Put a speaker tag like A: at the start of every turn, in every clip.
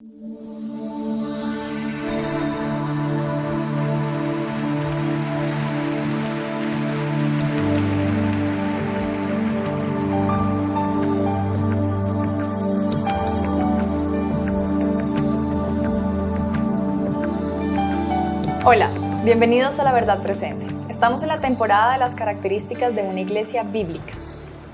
A: Hola, bienvenidos a La Verdad Presente. Estamos en la temporada de las características de una iglesia bíblica.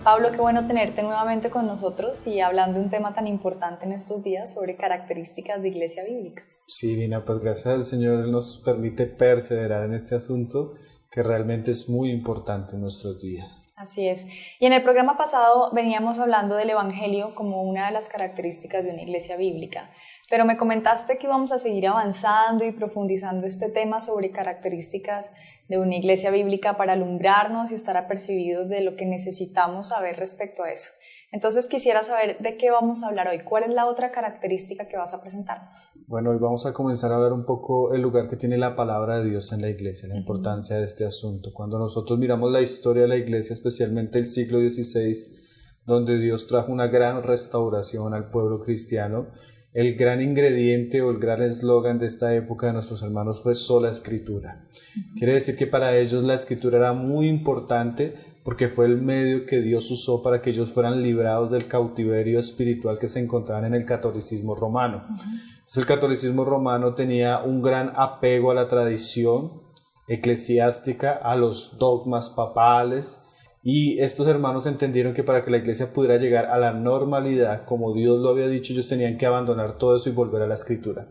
A: Pablo, qué bueno tenerte nuevamente con nosotros y hablando de un tema tan importante en estos días sobre características de iglesia bíblica.
B: Sí, Lina, pues gracias al Señor Él nos permite perseverar en este asunto que realmente es muy importante en nuestros días.
A: Así es. Y en el programa pasado veníamos hablando del Evangelio como una de las características de una iglesia bíblica. Pero me comentaste que íbamos a seguir avanzando y profundizando este tema sobre características de una iglesia bíblica para alumbrarnos y estar apercibidos de lo que necesitamos saber respecto a eso. Entonces quisiera saber de qué vamos a hablar hoy. ¿Cuál es la otra característica que vas a presentarnos?
B: Bueno, hoy vamos a comenzar a ver un poco el lugar que tiene la palabra de Dios en la iglesia, la importancia de este asunto. Cuando nosotros miramos la historia de la iglesia, especialmente el siglo XVI, donde Dios trajo una gran restauración al pueblo cristiano, el gran ingrediente o el gran eslogan de esta época de nuestros hermanos fue sola escritura. Quiere decir que para ellos la escritura era muy importante porque fue el medio que Dios usó para que ellos fueran librados del cautiverio espiritual que se encontraban en el catolicismo romano. Entonces, el catolicismo romano tenía un gran apego a la tradición eclesiástica, a los dogmas papales, y estos hermanos entendieron que para que la iglesia pudiera llegar a la normalidad, como Dios lo había dicho, ellos tenían que abandonar todo eso y volver a la escritura.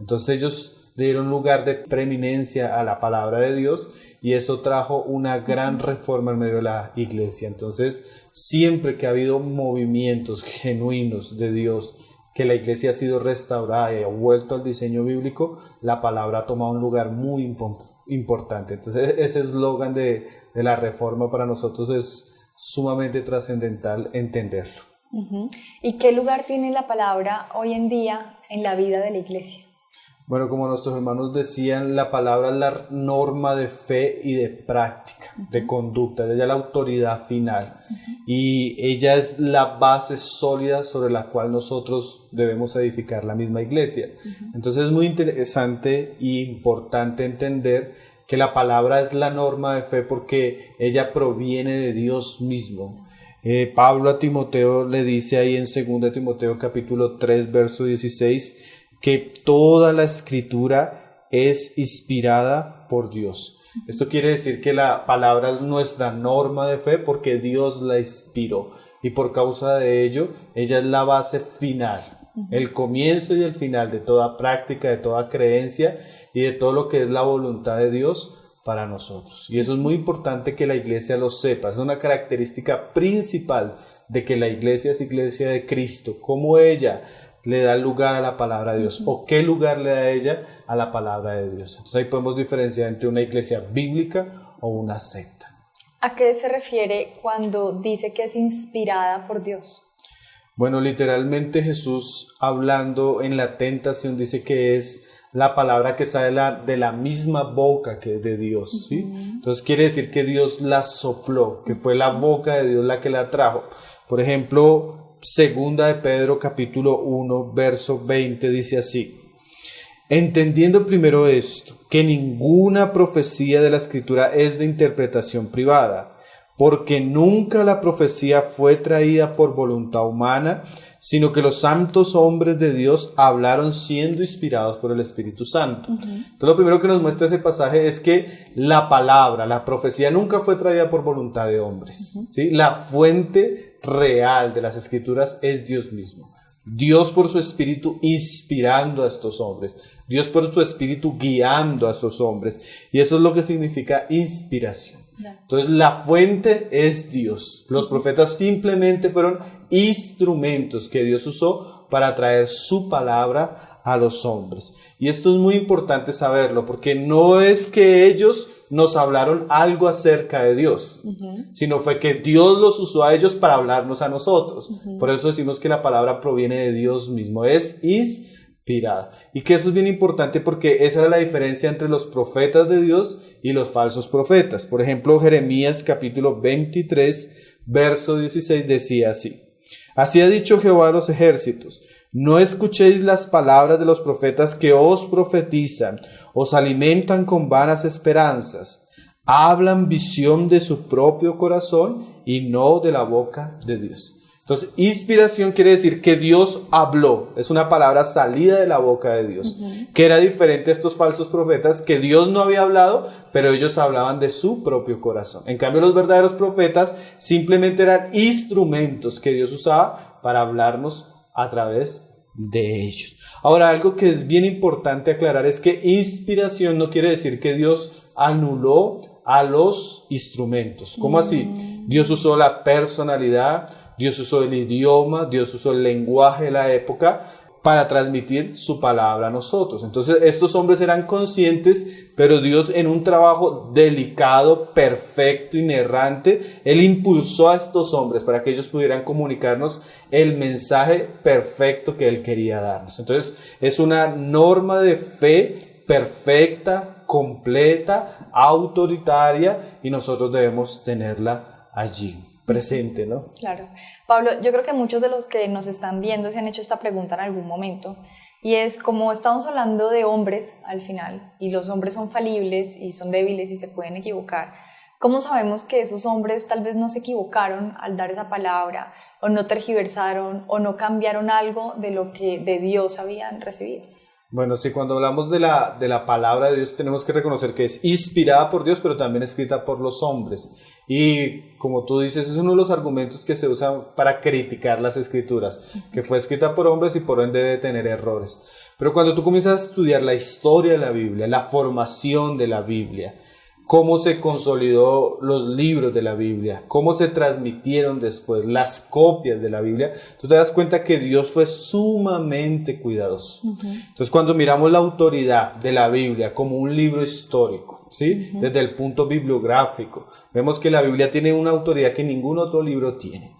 B: Entonces ellos dieron lugar de preeminencia a la palabra de Dios y eso trajo una gran reforma en medio de la iglesia. Entonces, siempre que ha habido movimientos genuinos de Dios, que la iglesia ha sido restaurada y ha vuelto al diseño bíblico, la palabra ha tomado un lugar muy importante. Entonces, ese eslogan de la reforma para nosotros es sumamente trascendental entenderlo.
A: ¿Y qué lugar tiene la palabra hoy en día en la vida de la iglesia?
B: Bueno, como nuestros hermanos decían, la palabra es la norma de fe y de práctica, de conducta, ella es la autoridad final y ella es la base sólida sobre la cual nosotros debemos edificar la misma iglesia. Entonces es muy interesante e importante entender que la palabra es la norma de fe porque ella proviene de Dios mismo. Pablo a Timoteo le dice ahí en 2 Timoteo capítulo 3 verso 16 que toda la escritura es inspirada por Dios. Esto quiere decir que la palabra es nuestra norma de fe porque Dios la inspiró y por causa de ello ella es la base final, el comienzo y el final de toda práctica, de toda creencia y de todo lo que es la voluntad de Dios para nosotros. Y eso es muy importante que la iglesia lo sepa. Es una característica principal de que la iglesia es iglesia de Cristo. Cómo ella le da lugar a la palabra de Dios o qué lugar le da ella a la palabra de Dios. Entonces ahí podemos diferenciar entre una iglesia bíblica o una secta.
A: ¿A qué se refiere cuando dice que es inspirada por Dios?
B: Bueno, literalmente Jesús hablando en la tentación dice que es la palabra que sale de la misma boca que es de Dios, ¿sí? Entonces quiere decir que Dios la sopló, que fue la boca de Dios la que la trajo. Por ejemplo, segunda de Pedro capítulo 1 verso 20 dice así: entendiendo primero esto, que ninguna profecía de la Escritura es de interpretación privada, porque nunca la profecía fue traída por voluntad humana, sino que los santos hombres de Dios hablaron siendo inspirados por el Espíritu Santo. Entonces lo primero que nos muestra ese pasaje es que la palabra, la profecía nunca fue traída por voluntad de hombres, ¿sí? La fuente real de las Escrituras es Dios mismo. Dios por su Espíritu inspirando a estos hombres, Dios por su Espíritu guiando a estos hombres, y eso es lo que significa inspiración. Entonces la fuente es Dios. Los profetas simplemente fueron instrumentos que Dios usó para traer su palabra a los hombres. Y esto es muy importante saberlo, porque no es que ellos nos hablaron algo acerca de Dios, sino fue que Dios los usó a ellos para hablarnos a nosotros. Por eso decimos que la palabra proviene de Dios mismo, es inspirada. Y que eso es bien importante porque esa era la diferencia entre los profetas de Dios y los falsos profetas. Por ejemplo, Jeremías capítulo 23, verso 16 decía así: así ha dicho Jehová de los ejércitos: No escuchéis las palabras de los profetas que os profetizan, os alimentan con vanas esperanzas, hablan visión de su propio corazón y no de la boca de Dios. Entonces, inspiración quiere decir que Dios habló, es una palabra salida de la boca de Dios, que era diferente a estos falsos profetas, que Dios no había hablado, pero ellos hablaban de su propio corazón. En cambio, los verdaderos profetas simplemente eran instrumentos que Dios usaba para hablarnos a través de ellos. Ahora, algo que es bien importante aclarar es que inspiración no quiere decir que Dios anuló a los instrumentos. ¿Cómo así? Dios usó la personalidad, Dios usó el idioma, Dios usó el lenguaje de la época para transmitir su palabra a nosotros. Entonces estos hombres eran conscientes, pero Dios, en un trabajo delicado, perfecto, inerrante, Él impulsó a estos hombres para que ellos pudieran comunicarnos el mensaje perfecto que Él quería darnos. Entonces es una norma de fe perfecta, completa, autoritaria, y nosotros debemos tenerla allí presente, ¿no?
A: Claro. Pablo, yo creo que muchos de los que nos están viendo se han hecho esta pregunta en algún momento, y es, como estamos hablando de hombres al final, y los hombres son falibles y son débiles y se pueden equivocar, ¿cómo sabemos que esos hombres tal vez no se equivocaron al dar esa palabra, o no tergiversaron, o no cambiaron algo de lo que de Dios habían recibido?
B: Bueno, sí, cuando hablamos de la palabra de Dios tenemos que reconocer que es inspirada por Dios, pero también escrita por los hombres. Y como tú dices, es uno de los argumentos que se usan para criticar las escrituras, que fue escrita por hombres y por ende debe tener errores. Pero cuando tú comienzas a estudiar la historia de la Biblia, la formación de la Biblia, cómo se consolidó los libros de la Biblia, cómo se transmitieron después las copias de la Biblia, tú te das cuenta que Dios fue sumamente cuidadoso. Entonces, cuando miramos la autoridad de la Biblia como un libro histórico, ¿sí? Desde el punto bibliográfico, vemos que la Biblia tiene una autoridad que ningún otro libro tiene.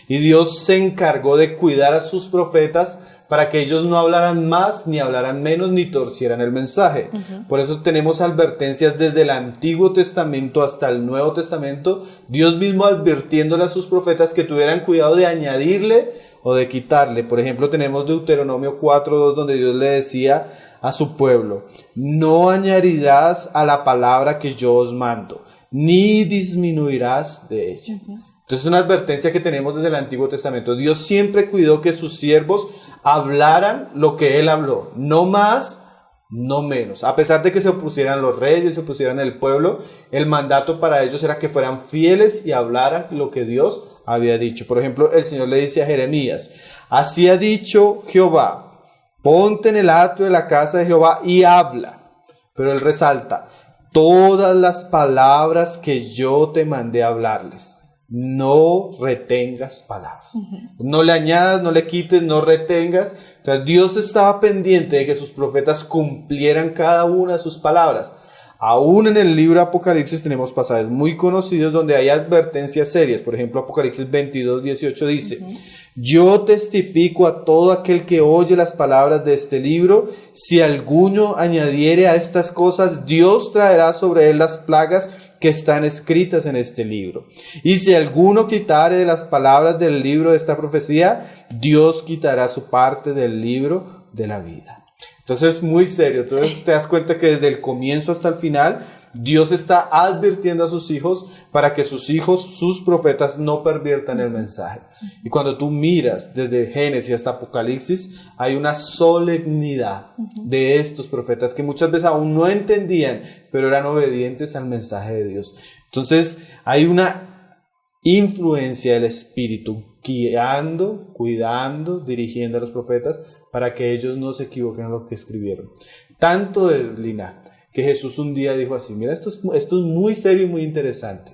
B: Y Dios se encargó de cuidar a sus profetas para que ellos no hablaran más, ni hablaran menos, ni torcieran el mensaje. Por eso tenemos advertencias desde el Antiguo Testamento hasta el Nuevo Testamento, Dios mismo advirtiéndole a sus profetas que tuvieran cuidado de añadirle o de quitarle. Por ejemplo, tenemos Deuteronomio 4:2, donde Dios le decía a su pueblo: no añadirás a la palabra que yo os mando, ni disminuirás de ella. Entonces es una advertencia que tenemos desde el Antiguo Testamento. Dios siempre cuidó que sus siervos hablaran lo que Él habló, no más, no menos. A pesar de que se opusieran los reyes, se opusieran el pueblo, el mandato para ellos era que fueran fieles y hablaran lo que Dios había dicho. Por ejemplo, el Señor le dice a Jeremías: así ha dicho Jehová, ponte en el atrio de la casa de Jehová y habla. Pero Él resalta: todas las palabras que yo te mandé hablarles. No retengas palabras. No le añadas, no le quites, no retengas. Entonces Dios estaba pendiente de que sus profetas cumplieran cada una de sus palabras. Aún en el libro de Apocalipsis tenemos pasajes muy conocidos donde hay advertencias serias. Por ejemplo, Apocalipsis 22:18 dice: yo testifico a todo aquel que oye las palabras de este libro, si alguno añadiere a estas cosas, Dios traerá sobre él las plagas que están escritas en este libro. Y si alguno quitare de las palabras del libro de esta profecía, Dios quitará su parte del libro de la vida. Entonces es muy serio. Entonces te das cuenta que desde el comienzo hasta el final, Dios está advirtiendo a sus hijos para que sus hijos, sus profetas, no perviertan el mensaje. Y cuando tú miras desde Génesis hasta Apocalipsis, hay una solemnidad de estos profetas que muchas veces aún no entendían, pero eran obedientes al mensaje de Dios. Entonces hay una influencia del Espíritu guiando, cuidando, dirigiendo a los profetas para que ellos no se equivoquen en lo que escribieron. Tanto es, Lina, que Jesús un día dijo así: mira, esto es muy serio y muy interesante,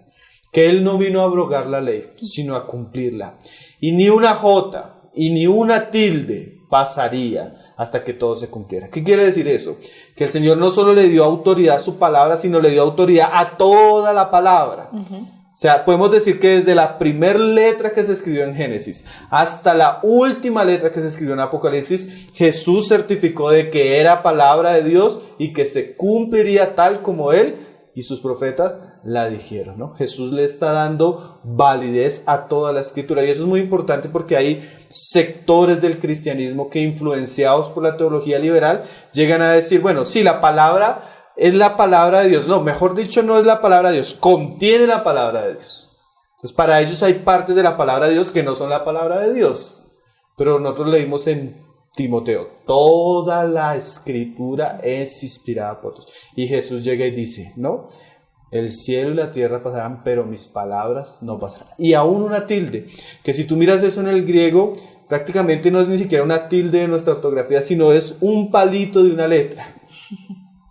B: que Él no vino a abrogar la ley, sino a cumplirla. Y ni una jota y ni una tilde pasaría hasta que todo se cumpliera. ¿Qué quiere decir eso? Que el Señor no solo le dio autoridad a su palabra, sino le dio autoridad a toda la palabra. O sea, podemos decir que desde la primera letra que se escribió en Génesis hasta la última letra que se escribió en Apocalipsis, Jesús certificó de que era palabra de Dios y que se cumpliría tal como Él y sus profetas la dijeron, ¿no? Jesús le está dando validez a toda la escritura, y eso es muy importante porque hay sectores del cristianismo que, influenciados por la teología liberal, llegan a decir, bueno, sí, la palabra es la palabra de Dios. No, mejor dicho, no es la palabra de Dios, contiene la palabra de Dios. Entonces, para ellos hay partes de la palabra de Dios que no son la palabra de Dios. Pero nosotros leímos en Timoteo, toda la escritura es inspirada por Dios. Y Jesús llega y dice, ¿no? El cielo y la tierra pasarán, pero mis palabras no pasarán. Y aún una tilde, que si tú miras eso en el griego, prácticamente no es ni siquiera una tilde de nuestra ortografía, sino es un palito de una letra.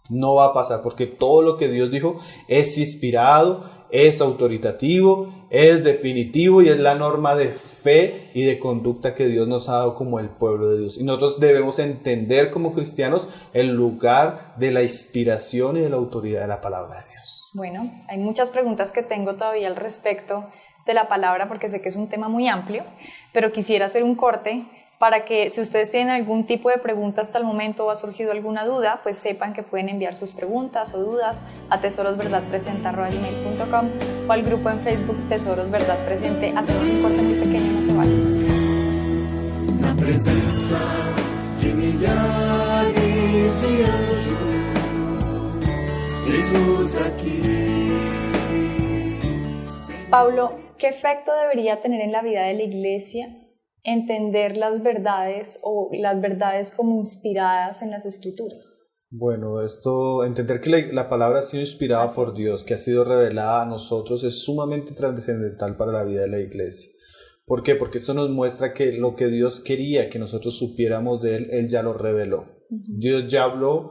B: No va a pasar, porque todo lo que Dios dijo es inspirado, es autoritativo, es definitivo y es la norma de fe y de conducta que Dios nos ha dado como el pueblo de Dios. Y nosotros debemos entender como cristianos el lugar de la inspiración y de la autoridad de la palabra de Dios.
A: Bueno, hay muchas preguntas que tengo todavía al respecto de la palabra, porque sé que es un tema muy amplio, pero quisiera hacer un corte para que, si ustedes tienen algún tipo de pregunta hasta el momento o ha surgido alguna duda, pues sepan que pueden enviar sus preguntas o dudas a tesorosverdadpresente@gmail.com o al grupo en Facebook Tesoros Verdad Presente. Hacemos un corte muy pequeño, no se vayan.
C: Na presença de milhares de anjos, eis-nos aqui.
A: Pablo, ¿qué efecto debería tener en la vida de la iglesia entender las verdades o las verdades como inspiradas en las escrituras?
B: Bueno, entender que la palabra ha sido inspirada por Dios, que ha sido revelada a nosotros, es sumamente trascendental para la vida de la iglesia. ¿Por qué? Porque esto nos muestra que lo que Dios quería que nosotros supiéramos de Él ya lo reveló. Dios ya habló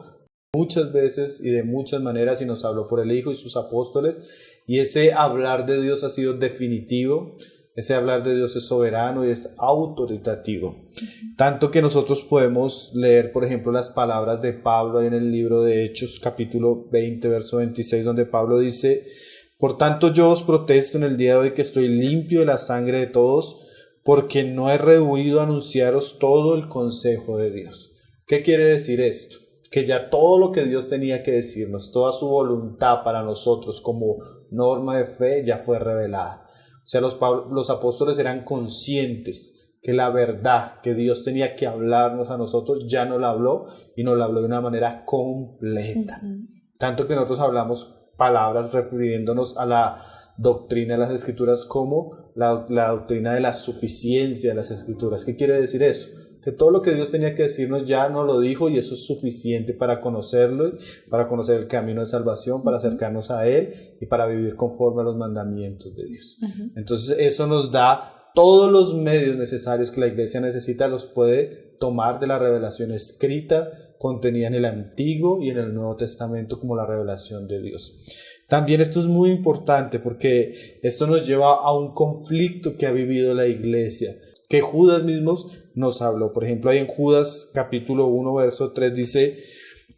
B: muchas veces y de muchas maneras, y nos habló por el Hijo y sus apóstoles, y ese hablar de Dios ha sido definitivo. Ese hablar de Dios es soberano y es autoritativo. Tanto que nosotros podemos leer, por ejemplo, las palabras de Pablo en el libro de Hechos, capítulo 20, verso 26, donde Pablo dice: por tanto yo os protesto en el día de hoy que estoy limpio de la sangre de todos, porque no he rehuido anunciaros todo el consejo de Dios. ¿Qué quiere decir esto? Que ya todo lo que Dios tenía que decirnos, toda su voluntad para nosotros como norma de fe ya fue revelada. O sea, los apóstoles eran conscientes que la verdad que Dios tenía que hablarnos a nosotros ya nos la habló, y nos la habló de una manera completa. Tanto que nosotros hablamos palabras refiriéndonos a la doctrina de las Escrituras como la doctrina de la suficiencia de las Escrituras. ¿Qué quiere decir eso? Que todo lo que Dios tenía que decirnos ya nos lo dijo, y eso es suficiente para conocerlo, para conocer el camino de salvación, para acercarnos a Él y para vivir conforme a los mandamientos de Dios. Entonces eso nos da todos los medios necesarios que la iglesia necesita, los puede tomar de la revelación escrita contenida en el Antiguo y en el Nuevo Testamento como la revelación de Dios. También esto es muy importante porque esto nos lleva a un conflicto que ha vivido la iglesia, que Judas mismos nos habló. Por ejemplo, ahí en Judas capítulo 1 verso 3 dice: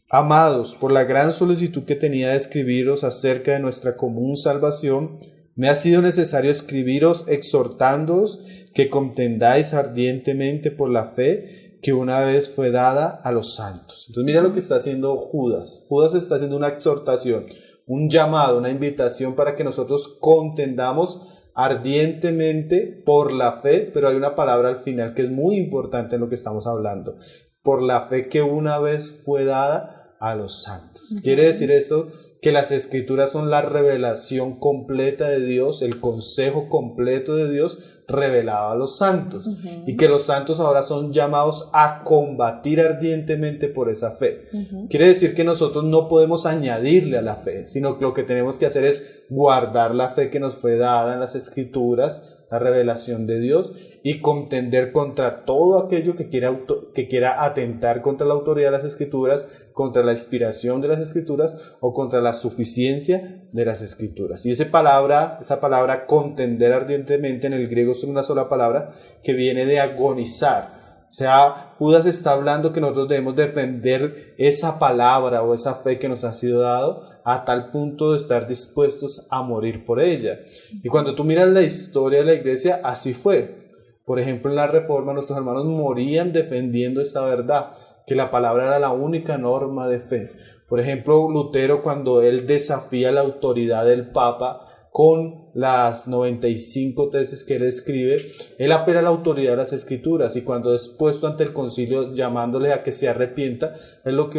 B: amados, por la gran solicitud que tenía de escribiros acerca de nuestra común salvación, me ha sido necesario escribiros exhortándoos que contendáis ardientemente por la fe que una vez fue dada a los santos. Entonces mira lo que está haciendo Judas. Judas está haciendo una exhortación, un llamado, una invitación para que nosotros contendamos ardientemente por la fe, pero hay una palabra al final que es muy importante en lo que estamos hablando: por la fe que una vez fue dada a los santos. Quiere decir eso, que las Escrituras son la revelación completa de Dios, el consejo completo de Dios revelado a los santos, y que los santos ahora son llamados a combatir ardientemente por esa fe. Quiere decir que nosotros no podemos añadirle a la fe, sino que lo que tenemos que hacer es guardar la fe que nos fue dada en las Escrituras, la revelación de Dios, y contender contra todo aquello que quiera atentar contra la autoridad de las Escrituras, contra la inspiración de las Escrituras o contra la suficiencia de las Escrituras. Y esa palabra contender ardientemente, en el griego es una sola palabra que viene de agonizar. O sea, Judas está hablando que nosotros debemos defender esa palabra o esa fe que nos ha sido dado a tal punto de estar dispuestos a morir por ella. Y cuando tú miras la historia de la iglesia, así fue. Por ejemplo, en la Reforma nuestros hermanos morían defendiendo esta verdad, que la palabra era la única norma de fe. Por ejemplo, Lutero, cuando él desafía la autoridad del Papa con las 95 tesis que él escribe, él apela a la autoridad de las Escrituras, y cuando es puesto ante el concilio llamándole a que se arrepienta, lo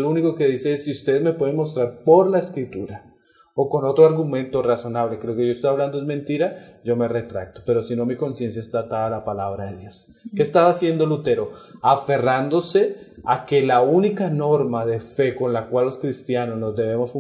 B: único que dice es: si ustedes me pueden mostrar por la Escritura o con otro argumento razonable que lo que yo estoy hablando es mentira, yo me retracto, pero si no, mi conciencia está atada a la palabra de Dios. ¿Qué estaba haciendo Lutero? Aferrándose a que la única norma de fe con la cual los cristianos nos debemos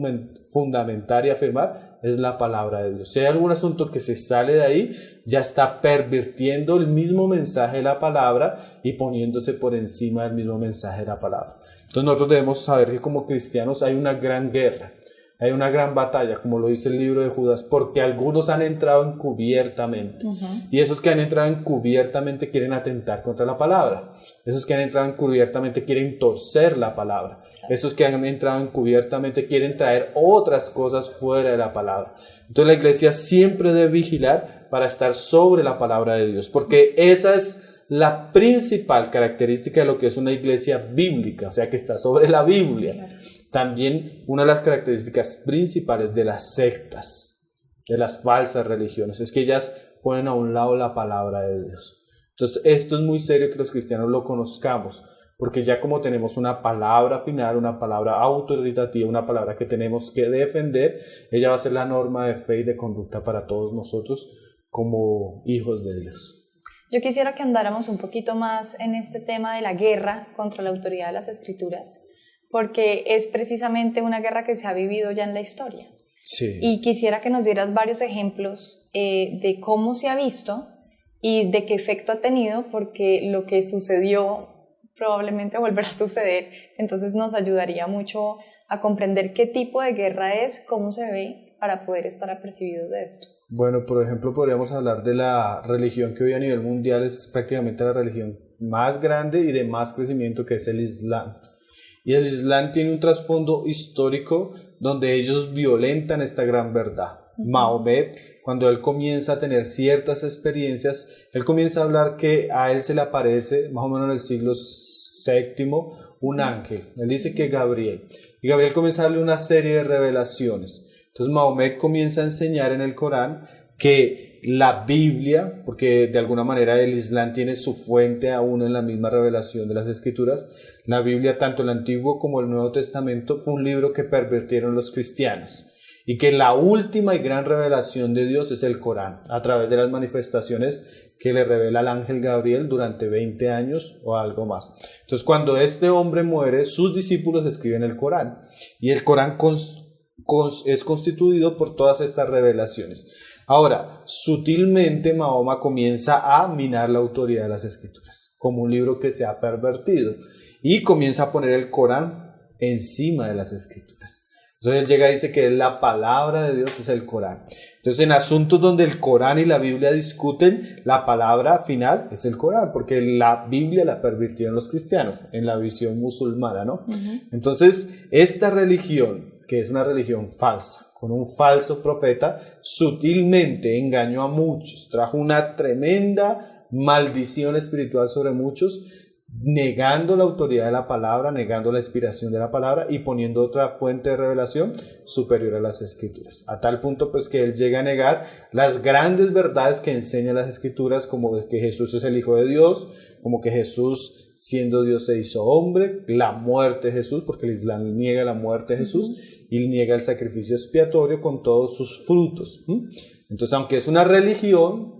B: fundamentar y afirmar es la palabra de Dios. Si hay algún asunto que se sale de ahí, ya está pervirtiendo el mismo mensaje de la palabra y poniéndose por encima del mismo mensaje de la palabra. Entonces nosotros debemos saber que como cristianos hay una gran guerra. Hay una gran batalla, como lo dice el libro de Judas, porque algunos han entrado encubiertamente. Y esos que han entrado encubiertamente quieren atentar contra la palabra. Esos que han entrado encubiertamente quieren torcer la palabra. Esos que han entrado encubiertamente quieren traer otras cosas fuera de la palabra. Entonces la iglesia siempre debe vigilar para estar sobre la palabra de Dios, porque esa es la principal característica de lo que es una iglesia bíblica, o sea, que está sobre la Biblia. También una de las características principales de las sectas, de las falsas religiones, es que ellas ponen a un lado la palabra de Dios. Entonces esto es muy serio que los cristianos lo conozcamos, porque ya como tenemos una palabra final, una palabra autoritativa, una palabra que tenemos que defender, ella va a ser la norma de fe y de conducta para todos nosotros como hijos de Dios.
A: Yo quisiera que andáramos un poquito más en este tema de la guerra contra la autoridad de las Escrituras, porque es precisamente una guerra que se ha vivido ya en la historia.
B: Sí.
A: Y quisiera que nos dieras varios ejemplos de cómo se ha visto y de qué efecto ha tenido, porque lo que sucedió probablemente volverá a suceder, entonces nos ayudaría mucho a comprender qué tipo de guerra es, cómo se ve, para poder estar apercibidos de esto.
B: Bueno, por ejemplo, podríamos hablar de la religión que hoy a nivel mundial es prácticamente la religión más grande y de más crecimiento, que es el Islam. Y el Islam tiene un trasfondo histórico donde ellos violentan esta gran verdad. Mahomet, cuando él comienza a tener ciertas experiencias, él comienza a hablar que a él se le aparece, más o menos en el siglo VII, un ángel. Él dice que Gabriel. Y Gabriel comienza a darle una serie de revelaciones. Entonces Mahomet comienza a enseñar en el Corán que la Biblia, porque de alguna manera el Islam tiene su fuente aún en la misma revelación de las Escrituras, la Biblia, tanto el Antiguo como el Nuevo Testamento, fue un libro que pervirtieron los cristianos, y que la última y gran revelación de Dios es el Corán, a través de las manifestaciones que le revela el ángel Gabriel durante 20 años o algo más. Entonces, cuando este hombre muere, sus discípulos escriben el Corán, y el Corán es constituido por todas estas revelaciones. Ahora, sutilmente Mahoma comienza a minar la autoridad de las Escrituras, como un libro que se ha pervertido, y comienza a poner el Corán encima de las Escrituras. Entonces él llega y dice que la palabra de Dios es el Corán. Entonces, en asuntos donde el Corán y la Biblia discuten, la palabra final es el Corán, porque la Biblia la pervirtieron los cristianos en la visión musulmana, ¿no? Entonces, esta religión, que es una religión falsa, con un falso profeta, sutilmente engañó a muchos, trajo una tremenda maldición espiritual sobre muchos, negando la autoridad de la palabra, negando la inspiración de la palabra y poniendo otra fuente de revelación superior a las Escrituras, a tal punto pues que él llega a negar las grandes verdades que enseñan las Escrituras, como que Jesús es el Hijo de Dios, como que Jesús siendo Dios se hizo hombre, la muerte de Jesús, porque el Islam niega la muerte de Jesús y niega el sacrificio expiatorio con todos sus frutos. Entonces, aunque es una religión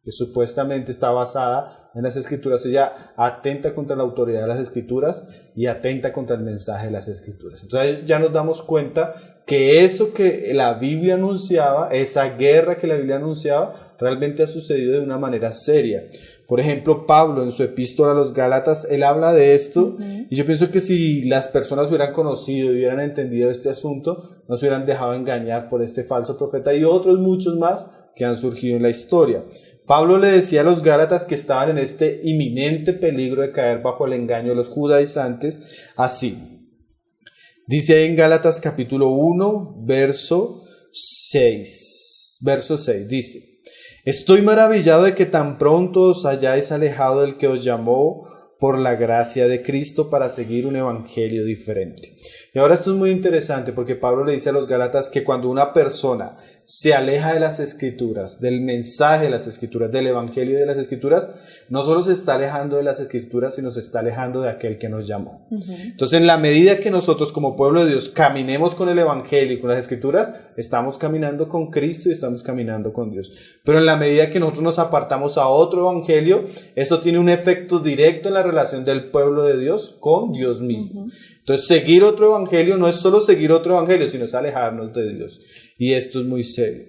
B: que supuestamente está basada en las Escrituras, ella atenta contra la autoridad de las Escrituras y atenta contra el mensaje de las Escrituras. Entonces ya nos damos cuenta que eso que la Biblia anunciaba, esa guerra que la Biblia anunciaba, realmente ha sucedido de una manera seria. Por ejemplo, Pablo en su epístola a los Gálatas, él habla de esto, y yo pienso que si las personas hubieran conocido y hubieran entendido este asunto, no se hubieran dejado engañar por este falso profeta y otros muchos más que han surgido en la historia. Pablo le decía a los Gálatas que estaban en este inminente peligro de caer bajo el engaño de los judaizantes, así. Dice ahí en Gálatas capítulo 1, verso 6, dice: Estoy maravillado de que tan pronto os hayáis alejado del que os llamó por la gracia de Cristo para seguir un evangelio diferente. Y ahora esto es muy interesante porque Pablo le dice a los Gálatas que cuando una persona se aleja de las Escrituras, del mensaje de las Escrituras, del evangelio de las Escrituras, no solo se está alejando de las Escrituras, sino se está alejando de aquel que nos llamó. Entonces, en la medida que nosotros como pueblo de Dios caminemos con el evangelio y con las Escrituras, estamos caminando con Cristo y estamos caminando con Dios. Pero en la medida que nosotros nos apartamos a otro evangelio, eso tiene un efecto directo en la relación del pueblo de Dios con Dios mismo. Entonces, seguir otro evangelio no es solo seguir otro evangelio, sino es alejarnos de Dios. Y esto es muy serio.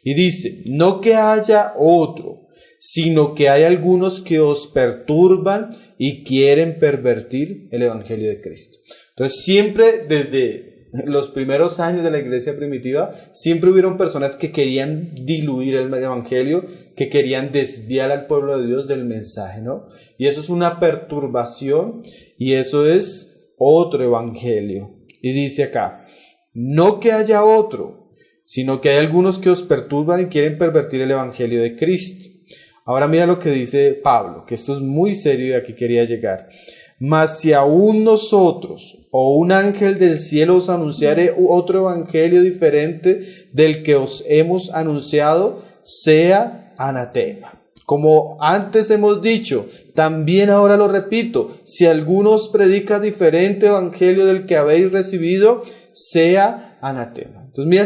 B: Y dice, no que haya otro, sino que hay algunos que os perturban y quieren pervertir el evangelio de Cristo. Entonces, siempre desde los primeros años de la iglesia primitiva, siempre hubieron personas que querían diluir el evangelio, que querían desviar al pueblo de Dios del mensaje, ¿no? Y eso es una perturbación y eso es otro evangelio. Y dice acá, no que haya otro, sino que hay algunos que os perturban y quieren pervertir el evangelio de Cristo. Ahora mira lo que dice Pablo, que esto es muy serio y aquí quería llegar. Mas si aún nosotros o un ángel del cielo os anunciare otro evangelio diferente del que os hemos anunciado, sea anatema. Como antes hemos dicho, también ahora lo repito, si alguno os predica diferente evangelio del que habéis recibido, sea anatema. Entonces mira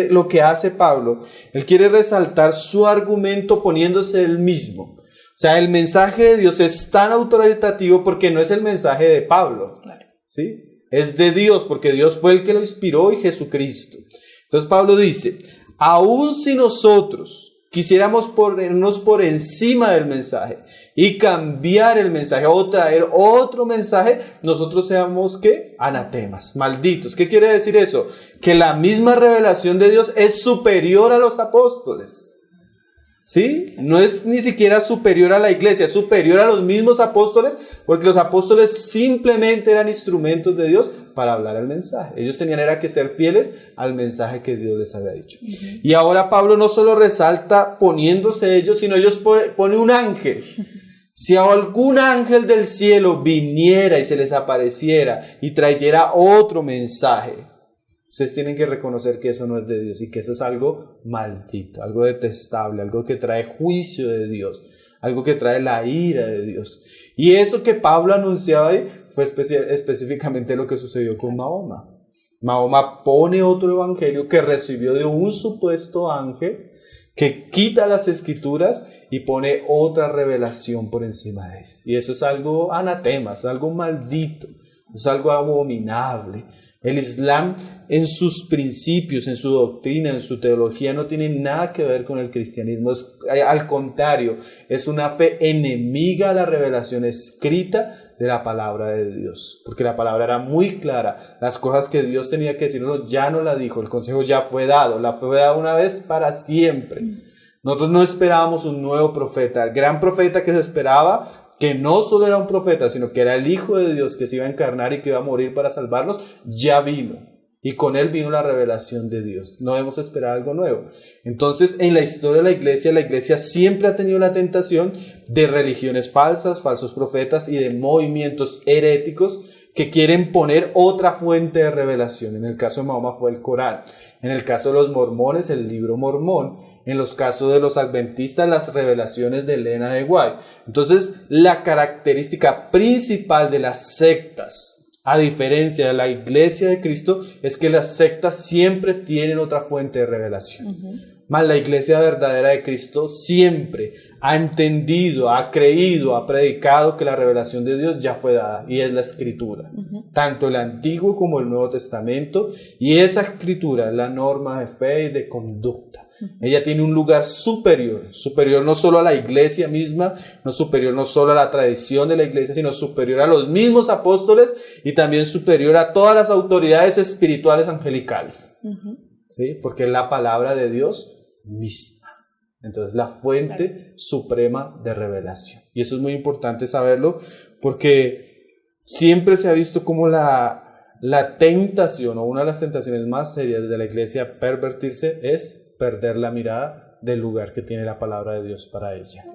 B: lo que hace Pablo. Él quiere resaltar su argumento poniéndose él mismo. O sea, el mensaje de Dios es tan autoritativo porque no es el mensaje de Pablo,
A: Claro.
B: ¿sí? Es de Dios, porque Dios fue el que lo inspiró y Jesucristo. Entonces Pablo dice, aun si nosotros quisiéramos ponernos por encima del mensaje y cambiar el mensaje o traer otro mensaje, nosotros seamos, ¿qué? Anatemas, malditos. ¿Qué quiere decir eso? Que la misma revelación de Dios es superior a los apóstoles. ¿Sí? No es ni siquiera superior a la iglesia, es superior a los mismos apóstoles, porque los apóstoles simplemente eran instrumentos de Dios para hablar el mensaje. Ellos tenían que ser fieles al mensaje que Dios les había dicho. Y ahora Pablo no solo resalta poniéndose ellos, sino ellos pone un ángel. Si algún ángel del cielo viniera y se les apareciera y trayera otro mensaje, ustedes tienen que reconocer que eso no es de Dios y que eso es algo maldito, algo detestable, algo que trae juicio de Dios, algo que trae la ira de Dios. Y eso que Pablo anunciaba ahí fue específicamente lo que sucedió con Mahoma. Mahoma pone otro evangelio que recibió de un supuesto ángel que quita las escrituras y pone otra revelación por encima de ellas. Y eso es algo anatema, es algo maldito, es algo abominable. El Islam en sus principios, en su doctrina, en su teología no tiene nada que ver con el cristianismo. Al contrario, es una fe enemiga a la revelación escrita de la palabra de Dios. Porque la palabra era muy clara. Las cosas que Dios tenía que decirnos ya no la dijo. El consejo ya fue dado. La fue dada una vez para siempre. Nosotros no esperábamos un nuevo profeta. El gran profeta que se esperaba, que no solo era un profeta, sino que era el Hijo de Dios que se iba a encarnar y que iba a morir para salvarnos, ya vino. Y con él vino la revelación de Dios. No debemos esperar algo nuevo. Entonces, en la historia de la iglesia siempre ha tenido la tentación de religiones falsas, falsos profetas y de movimientos heréticos que quieren poner otra fuente de revelación. En el caso de Mahoma fue el Corán. En el caso de los mormones, el libro mormón. En los casos de los adventistas, las revelaciones de Elena de White. Entonces, la característica principal de las sectas, a diferencia de la iglesia de Cristo, es que las sectas siempre tienen otra fuente de revelación. Mas la iglesia verdadera de Cristo siempre ha entendido, ha creído, ha predicado que la revelación de Dios ya fue dada y es la escritura. Tanto el Antiguo como el Nuevo Testamento. Y esa escritura es la norma de fe y de conducta. Ella tiene un lugar superior no solo a la iglesia misma, superior no solo a la tradición de la iglesia, sino superior a los mismos apóstoles y también superior a todas las autoridades espirituales angelicales. ¿Sí? Porque es la palabra de Dios misma. Entonces, la fuente suprema de revelación. Y eso es muy importante saberlo porque siempre se ha visto como la tentación o una de las tentaciones más serias de la iglesia pervertirse es perder la mirada del lugar que tiene la palabra de Dios para ella.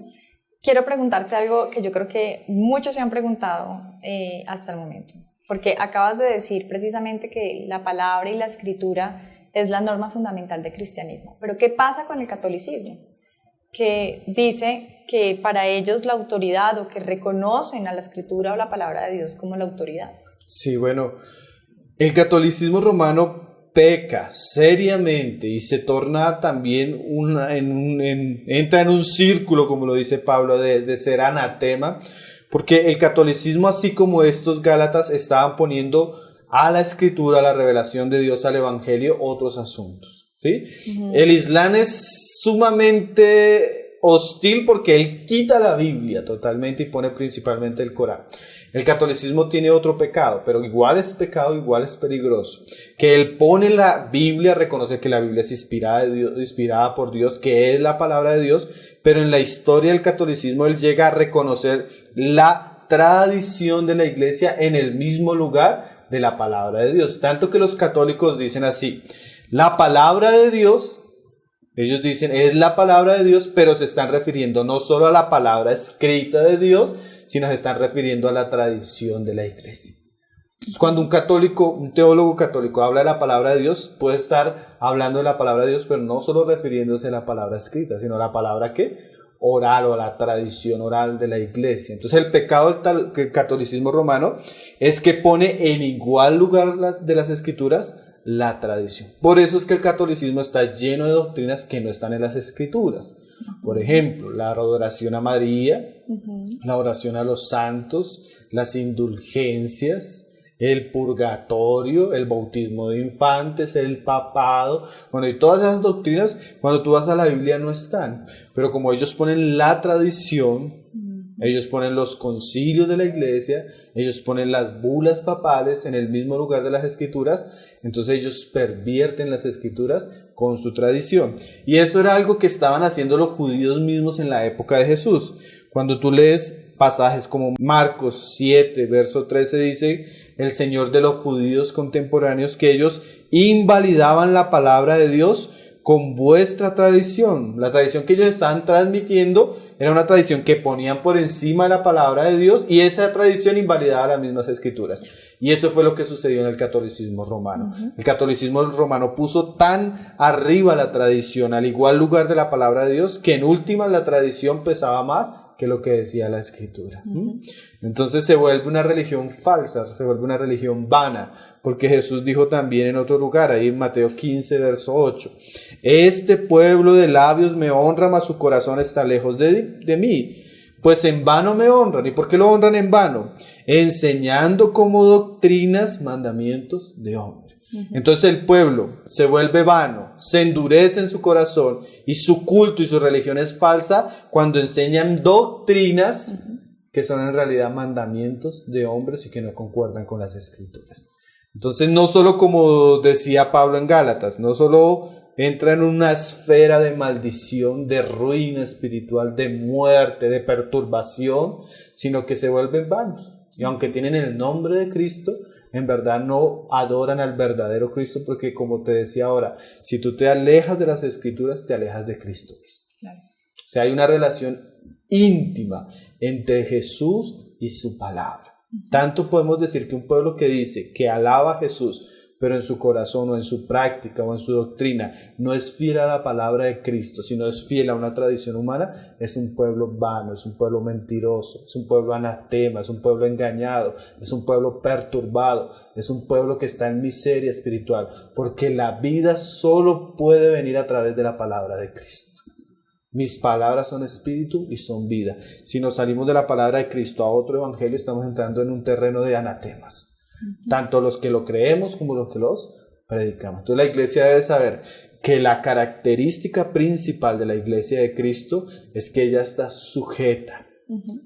A: quiero preguntarte algo que yo creo que muchos se han preguntado hasta el momento, porque acabas de decir precisamente que la palabra y la escritura es la norma fundamental del cristianismo, pero ¿qué pasa con el catolicismo? Que dice que para ellos la autoridad, o que reconocen a la escritura o la palabra de Dios como la autoridad.
B: Sí, bueno, el catolicismo romano peca seriamente y se torna también entra en un círculo, como lo dice Pablo, de ser anatema, porque el catolicismo, así como estos gálatas, estaban poniendo a la escritura, a la revelación de Dios, al evangelio, otros asuntos. ¿Sí? El Islam es sumamente hostil porque él quita la Biblia totalmente y pone principalmente el Corán. El catolicismo tiene otro pecado, pero igual es pecado, igual es peligroso. Que él pone la Biblia, reconoce que la Biblia es inspirada por Dios, que es la palabra de Dios, pero en la historia del catolicismo él llega a reconocer la tradición de la iglesia en el mismo lugar de la palabra de Dios. Tanto que los católicos dicen así: la palabra de Dios, ellos dicen, es la palabra de Dios, pero se están refiriendo no solo a la palabra escrita de Dios, sino se están refiriendo a la tradición de la iglesia. Entonces, cuando un teólogo católico habla de la palabra de Dios, puede estar hablando de la palabra de Dios, pero no solo refiriéndose a la palabra escrita, sino a la palabra ¿qué? Oral, o a la tradición oral de la iglesia. Entonces el pecado del catolicismo romano es que pone en igual lugar de las escrituras la tradición. Por eso es que el catolicismo está lleno de doctrinas que no están en las escrituras. Por ejemplo, la adoración a María, la oración a los santos, las indulgencias, el purgatorio, el bautismo de infantes, el papado. Bueno, y todas esas doctrinas, cuando tú vas a la Biblia, no están. Pero como ellos ponen la tradición, ellos ponen los concilios de la iglesia, ellos ponen las bulas papales en el mismo lugar de las escrituras, entonces ellos pervierten las escrituras con su tradición. Y eso era algo que estaban haciendo los judíos mismos en la época de Jesús. Cuando tú lees pasajes como Marcos 7, verso 13, dice el Señor de los judíos contemporáneos que ellos invalidaban la palabra de Dios con vuestra tradición. La tradición que ellos estaban transmitiendo era una tradición que ponían por encima de la palabra de Dios, y esa tradición invalidaba las mismas escrituras. Y eso fue lo que sucedió en el catolicismo romano. El catolicismo romano puso tan arriba la tradición, al igual lugar de la palabra de Dios, que en última la tradición pesaba más que lo que decía la escritura. Entonces se vuelve una religión falsa, se vuelve una religión vana, porque Jesús dijo también en otro lugar, ahí en Mateo 15, verso 8, este pueblo de labios me honra, mas su corazón está lejos de mí. Pues en vano me honran. ¿Y por qué lo honran en vano? Enseñando como doctrinas mandamientos de hombre. Entonces el pueblo se vuelve vano, se endurece en su corazón, y su culto y su religión es falsa cuando enseñan doctrinas que son en realidad mandamientos de hombres y que no concuerdan con las escrituras. Entonces no solo, como decía Pablo en Gálatas, no solo entra en una esfera de maldición, de ruina espiritual, de muerte, de perturbación, sino que se vuelven vanos. Y aunque tienen el nombre de Cristo, en verdad no adoran al verdadero Cristo, porque como te decía ahora, si tú te alejas de las escrituras, te alejas de Cristo mismo. Claro. O sea, hay una relación íntima entre Jesús y su palabra. Tanto podemos decir que un pueblo que dice que alaba a Jesús, pero en su corazón o en su práctica o en su doctrina no es fiel a la palabra de Cristo, sino es fiel a una tradición humana, es un pueblo vano, es un pueblo mentiroso, es un pueblo anatema, es un pueblo engañado, es un pueblo perturbado, es un pueblo que está en miseria espiritual, porque la vida solo puede venir a través de la palabra de Cristo. Mis palabras son espíritu y son vida. Si nos salimos de la palabra de Cristo a otro evangelio, estamos entrando en un terreno de anatemas. Tanto los que lo creemos como los que los predicamos. Entonces la iglesia debe saber que la característica principal de la iglesia de Cristo es que ella está sujeta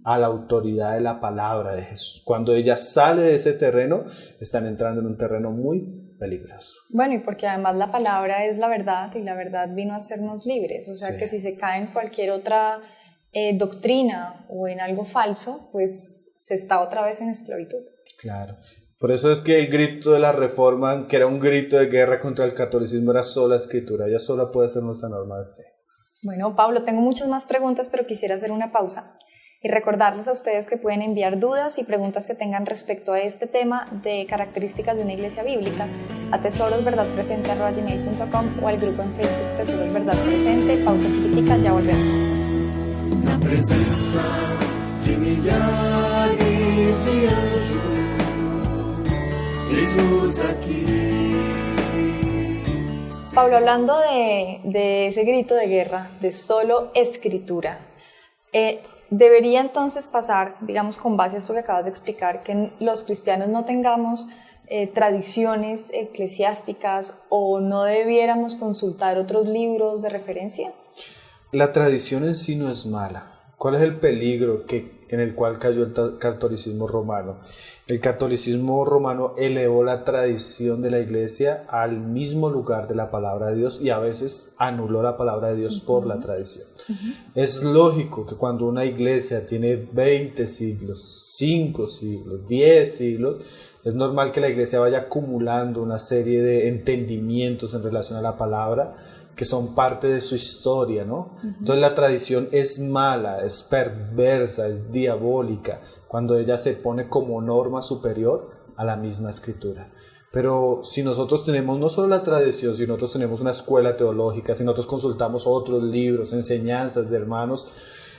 B: a la autoridad de la palabra de Jesús. Cuando ella sale de ese terreno, están entrando en un terreno muy peligroso.
A: Bueno, y porque además la palabra es la verdad, y la verdad vino a hacernos libres. O sea, que si se cae en cualquier otra doctrina o en algo falso, pues se está otra vez en esclavitud.
B: Claro. Por eso es que el grito de la Reforma, que era un grito de guerra contra el catolicismo, era sola escritura. Ella sola puede ser nuestra norma de fe.
A: Bueno, Pablo, tengo muchas más preguntas, pero quisiera hacer una pausa. Y recordarles a ustedes que pueden enviar dudas y preguntas que tengan respecto a este tema de características de una iglesia bíblica a tesorosverdadpresente@gmail.com o al grupo en Facebook Tesoros Verdad Presente. Pausa chiquitica, ya volvemos.
C: Na presença de milhares de anjos, eis-nos aqui.
A: Pablo, hablando de ese grito de guerra, de solo escritura, debería entonces pasar, digamos, con base a esto que acabas de explicar, que los cristianos no tengamos tradiciones eclesiásticas o no debiéramos consultar otros libros de referencia.
B: La tradición en sí no es mala. ¿Cuál es el peligro en el cual cayó el catolicismo romano? El catolicismo romano elevó la tradición de la iglesia al mismo lugar de la palabra de Dios y a veces anuló la palabra de Dios por la tradición. Es lógico que cuando una iglesia tiene 20 siglos, 5 siglos, 10 siglos, es normal que la iglesia vaya acumulando una serie de entendimientos en relación a la palabra que son parte de su historia, ¿no? Entonces la tradición es mala, es perversa, es diabólica, cuando ella se pone como norma superior a la misma escritura. Pero si nosotros tenemos no solo la tradición, si nosotros tenemos una escuela teológica, si nosotros consultamos otros libros, enseñanzas de hermanos,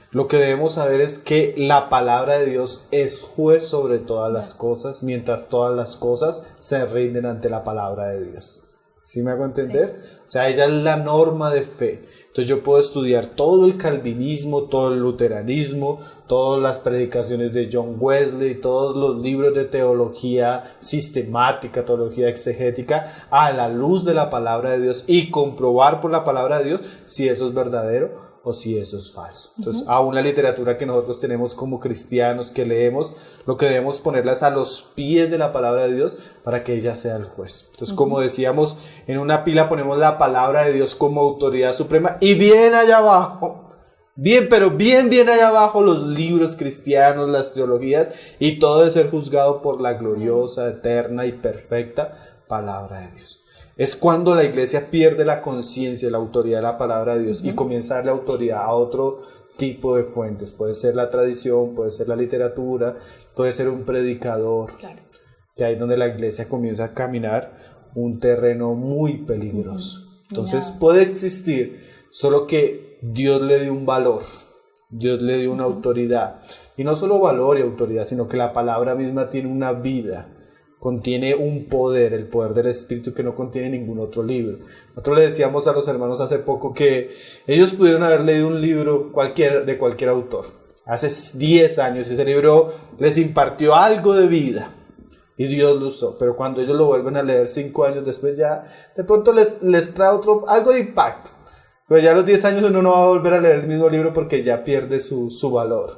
B: lo que debemos saber es que la palabra de Dios es juez sobre todas las cosas, mientras todas las cosas se rinden ante la palabra de Dios. ¿Sí me hago entender? Sí. O sea, ella es la norma de fe. Entonces yo puedo estudiar todo el calvinismo, todo el luteranismo, todas las predicaciones de John Wesley, todos los libros de teología sistemática, teología exegética, a la luz de la palabra de Dios y comprobar por la palabra de Dios si eso es verdadero o si eso es falso. Entonces, aún la literatura que nosotros tenemos como cristianos, que leemos, lo que debemos ponerla es a los pies de la palabra de Dios para que ella sea el juez. Entonces, como decíamos, en una pila ponemos la palabra de Dios como autoridad suprema y bien allá abajo, bien allá abajo los libros cristianos, las teologías y todo debe ser juzgado por la gloriosa, eterna y perfecta palabra de Dios. Es cuando la iglesia pierde la conciencia, la autoridad de la palabra de Dios y comienza a darle autoridad a otro tipo de fuentes. Puede ser la tradición, puede ser la literatura, puede ser un predicador. Claro. Y ahí es donde la iglesia comienza a caminar un terreno muy peligroso. Entonces puede existir, solo que Dios le dio un valor, Dios le dio una autoridad. Y no solo valor y autoridad, sino que la palabra misma tiene una vida. Contiene un poder, el poder del Espíritu que no contiene ningún otro libro. Nosotros le decíamos a los hermanos hace poco que ellos pudieron haber leído un libro de cualquier autor. Hace 10 años ese libro les impartió algo de vida y Dios lo usó. Pero cuando ellos lo vuelven a leer 5 años después ya de pronto les trae algo de impacto. Pero ya a los 10 años uno no va a volver a leer el mismo libro porque ya pierde su valor.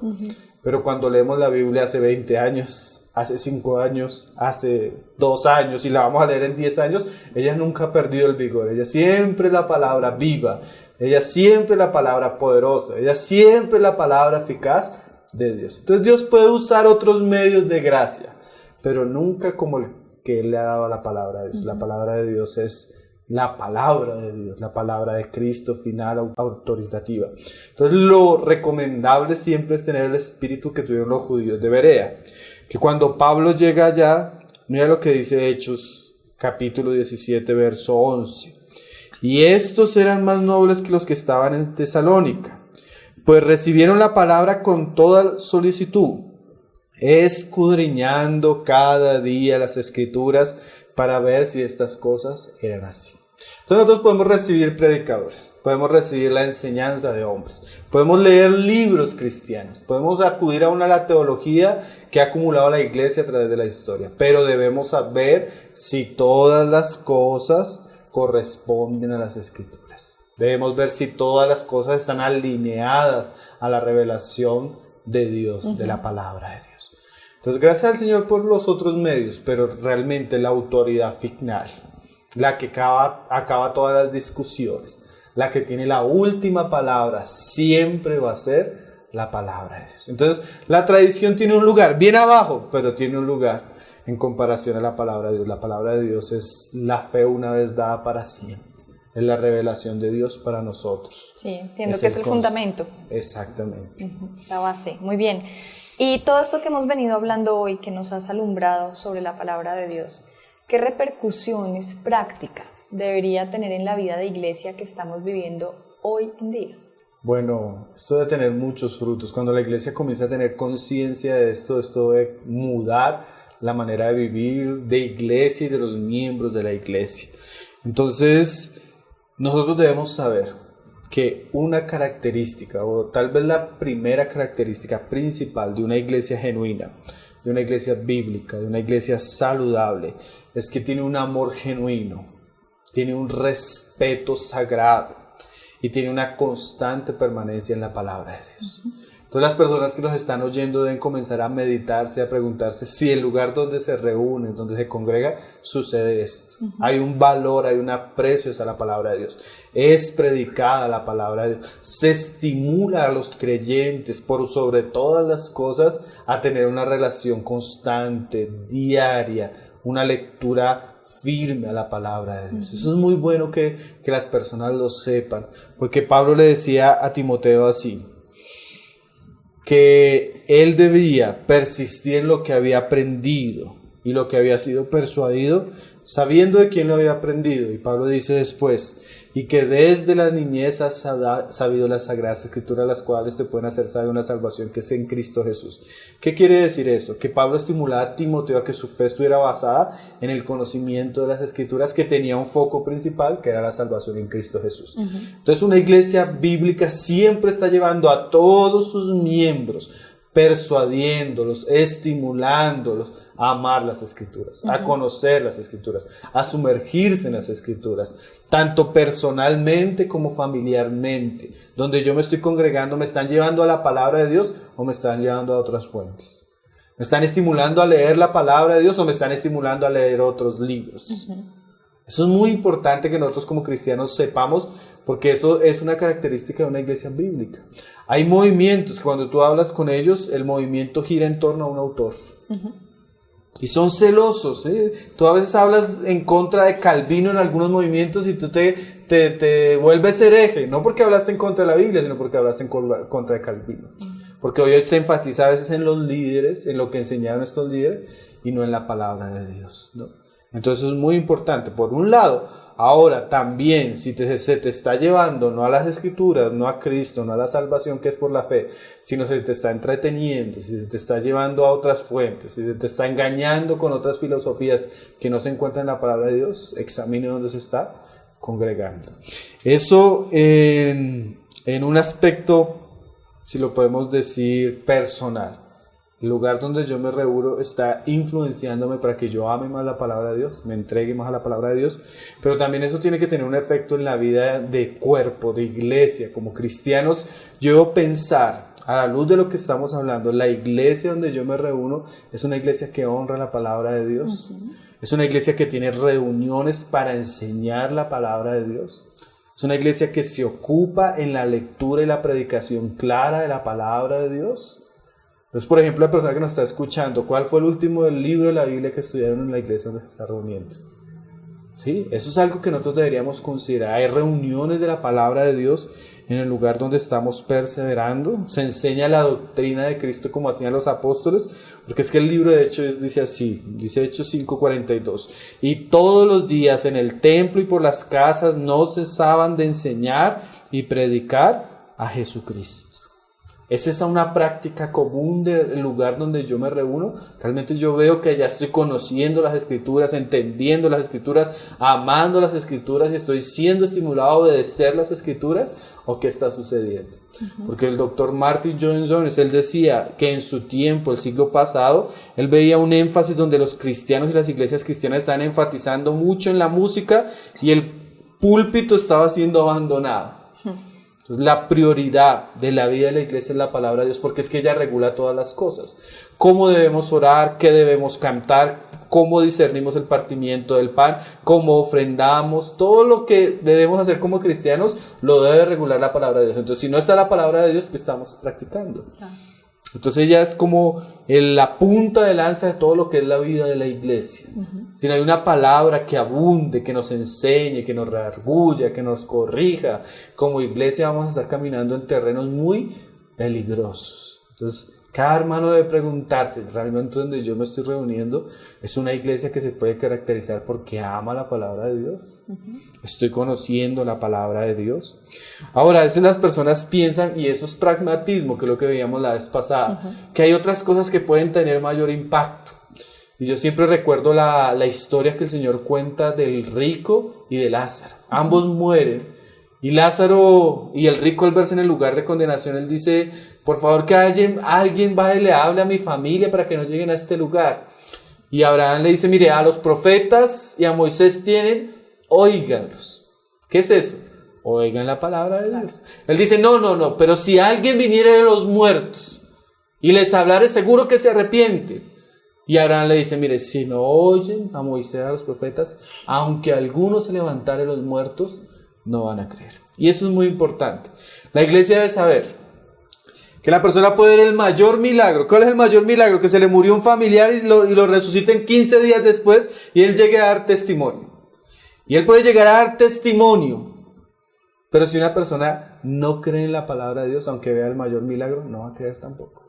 B: Pero cuando leemos la Biblia hace 20 años, hace 5 años, hace 2 años y la vamos a leer en 10 años, ella nunca ha perdido el vigor. Ella siempre es la palabra viva, ella siempre es la palabra poderosa, ella siempre es la palabra eficaz de Dios. Entonces Dios puede usar otros medios de gracia, pero nunca como el que Él le ha dado a la palabra de Dios. La palabra de Dios es la palabra de Dios, la palabra de Cristo final, autoritativa. Entonces lo recomendable siempre es tener el espíritu que tuvieron los judíos de Berea, que cuando Pablo llega allá, mira lo que dice Hechos capítulo 17 verso 11: y estos eran más nobles que los que estaban en Tesalónica, pues recibieron la palabra con toda solicitud, escudriñando cada día las escrituras para ver si estas cosas eran así. Entonces nosotros podemos recibir predicadores, podemos recibir la enseñanza de hombres, podemos leer libros cristianos, podemos acudir a la teología que ha acumulado la iglesia a través de la historia, pero debemos saber si todas las cosas corresponden a las escrituras. Debemos ver si todas las cosas están alineadas a la revelación de Dios, de la palabra de Dios. Entonces, gracias al Señor por los otros medios, pero realmente la autoridad final, la que acaba todas las discusiones, la que tiene la última palabra, siempre va a ser la palabra de Dios. Entonces, la tradición tiene un lugar, bien abajo, pero tiene un lugar en comparación a la palabra de Dios. La palabra de Dios es la fe una vez dada para siempre. es la revelación de Dios para nosotros.
A: Sí, entiendo que es el fundamento.
B: Exactamente.
A: La base, muy bien. Y todo esto que hemos venido hablando hoy, que nos has alumbrado sobre la palabra de Dios, ¿qué repercusiones prácticas debería tener en la vida de iglesia que estamos viviendo hoy en día?
B: Bueno, esto debe tener muchos frutos. Cuando la iglesia comienza a tener conciencia de esto debe mudar la manera de vivir de iglesia y de los miembros de la iglesia. Entonces, nosotros debemos saber que una característica, o tal vez la primera característica principal de una iglesia genuina, de una iglesia bíblica, de una iglesia saludable, es que tiene un amor genuino, tiene un respeto sagrado y tiene una constante permanencia en la palabra de Dios. Entonces las personas que nos están oyendo deben comenzar a meditarse, a preguntarse si el lugar donde se reúnen, donde se congrega, sucede esto. Hay un valor, hay un aprecio a la palabra de Dios. Es predicada la palabra de Dios. Se estimula a los creyentes por sobre todas las cosas a tener una relación constante, diaria, una lectura firme a la palabra de Dios. Eso es muy bueno que las personas lo sepan, porque Pablo le decía a Timoteo así, que él debía persistir en lo que había aprendido y lo que había sido persuadido, sabiendo de quién lo había aprendido. Y Pablo dice después, y que desde la niñez has sabido las sagradas escrituras, las cuales te pueden hacer saber una salvación que es en Cristo Jesús. ¿Qué quiere decir eso? Que Pablo estimulaba a Timoteo a que su fe estuviera basada en el conocimiento de las escrituras, que tenía un foco principal, que era la salvación en Cristo Jesús. Entonces una iglesia bíblica siempre está llevando a todos sus miembros, persuadiéndolos, estimulándolos a amar las escrituras, a conocer las escrituras, a sumergirse en las escrituras, tanto personalmente como familiarmente. Donde yo me estoy congregando, ¿me están llevando a la palabra de Dios o me están llevando a otras fuentes? ¿Me están estimulando a leer la palabra de Dios o me están estimulando a leer otros libros? Eso es muy importante que nosotros como cristianos sepamos, porque eso es una característica de una iglesia bíblica. Hay movimientos que cuando tú hablas con ellos, el movimiento gira en torno a un autor. Y son celosos, ¿eh? Tú a veces hablas en contra de Calvino en algunos movimientos y tú te vuelves hereje, no porque hablaste en contra de la Biblia, sino porque hablaste en contra de Calvino. Porque hoy se enfatiza a veces en los líderes, en lo que enseñaron estos líderes, y no en la palabra de Dios, ¿no? Entonces es muy importante, por un lado. Ahora también, si se te está llevando no a las escrituras, no a Cristo, no a la salvación que es por la fe, sino se te está entreteniendo, si se te está llevando a otras fuentes, si se te está engañando con otras filosofías que no se encuentran en la palabra de Dios, examine dónde se está congregando. Eso en un aspecto, si lo podemos decir, personal. El lugar donde yo me reúno está influenciándome para que yo ame más la palabra de Dios, me entregue más a la palabra de Dios, pero también eso tiene que tener un efecto en la vida de cuerpo, de iglesia. Como cristianos, yo debo pensar, a la luz de lo que estamos hablando, la iglesia donde yo me reúno es una iglesia que honra la palabra de Dios, es una iglesia que tiene reuniones para enseñar la palabra de Dios, es una iglesia que se ocupa en la lectura y la predicación clara de la palabra de Dios. Entonces, por ejemplo, la persona que nos está escuchando, ¿cuál fue el último libro de la Biblia que estudiaron en la iglesia donde se está reuniendo? ¿Sí? Eso es algo que nosotros deberíamos considerar. Hay reuniones de la palabra de Dios en el lugar donde estamos perseverando. Se enseña la doctrina de Cristo como hacían los apóstoles, porque es que el libro de Hechos dice así, dice Hechos 5:42. Y todos los días en el templo y por las casas no cesaban de enseñar y predicar a Jesucristo. ¿Es esa una práctica común del lugar donde yo me reúno? ¿Realmente yo veo que ya estoy conociendo las Escrituras, entendiendo las Escrituras, amando las Escrituras y estoy siendo estimulado a obedecer las Escrituras? ¿O qué está sucediendo? Porque el doctor Martin Lloyd-Jones, él decía que en su tiempo, el siglo pasado, él veía un énfasis donde los cristianos y las iglesias cristianas estaban enfatizando mucho en la música y el púlpito estaba siendo abandonado. Entonces la prioridad de la vida de la iglesia es la palabra de Dios, porque es que ella regula todas las cosas. Cómo debemos orar, qué debemos cantar, cómo discernimos el partimiento del pan, cómo ofrendamos, todo lo que debemos hacer como cristianos lo debe regular la palabra de Dios. Entonces si no está la palabra de Dios, ¿qué estamos practicando? Entonces ella es como la punta de lanza de todo lo que es la vida de la iglesia. Si no hay una palabra que abunde, que nos enseñe, que nos redarguya, que nos corrija, como iglesia vamos a estar caminando en terrenos muy peligrosos. Entonces cada hermano debe preguntarse, realmente donde yo me estoy reuniendo, ¿es una iglesia que se puede caracterizar porque ama la palabra de Dios? ¿Estoy conociendo la palabra de Dios? Ahora, a veces las personas piensan, y eso es pragmatismo, que es lo que veíamos la vez pasada, que hay otras cosas que pueden tener mayor impacto. Y yo siempre recuerdo la historia que el Señor cuenta del rico y de Lázaro. Ambos mueren. Y Lázaro y el rico, al verse en el lugar de condenación, él dice, por favor que alguien vaya y le hable a mi familia para que no lleguen a este lugar. Y Abraham le dice, mire, a los profetas y a Moisés tienen, óiganlos. ¿Qué es eso? Oigan la palabra de Dios. Él dice, no, pero si alguien viniera de los muertos y les hablare, seguro que se arrepienten. Y Abraham le dice, mire, si no oyen a Moisés, a los profetas, aunque alguno se levantare de los muertos, no van a creer. Y eso es muy importante. La iglesia debe saber que la persona puede ver el mayor milagro. ¿Cuál es el mayor milagro? Que se le murió un familiar y lo resuciten 15 días después y él llegue a dar testimonio. Y él puede llegar a dar testimonio. Pero si una persona no cree en la palabra de Dios, aunque vea el mayor milagro, no va a creer tampoco.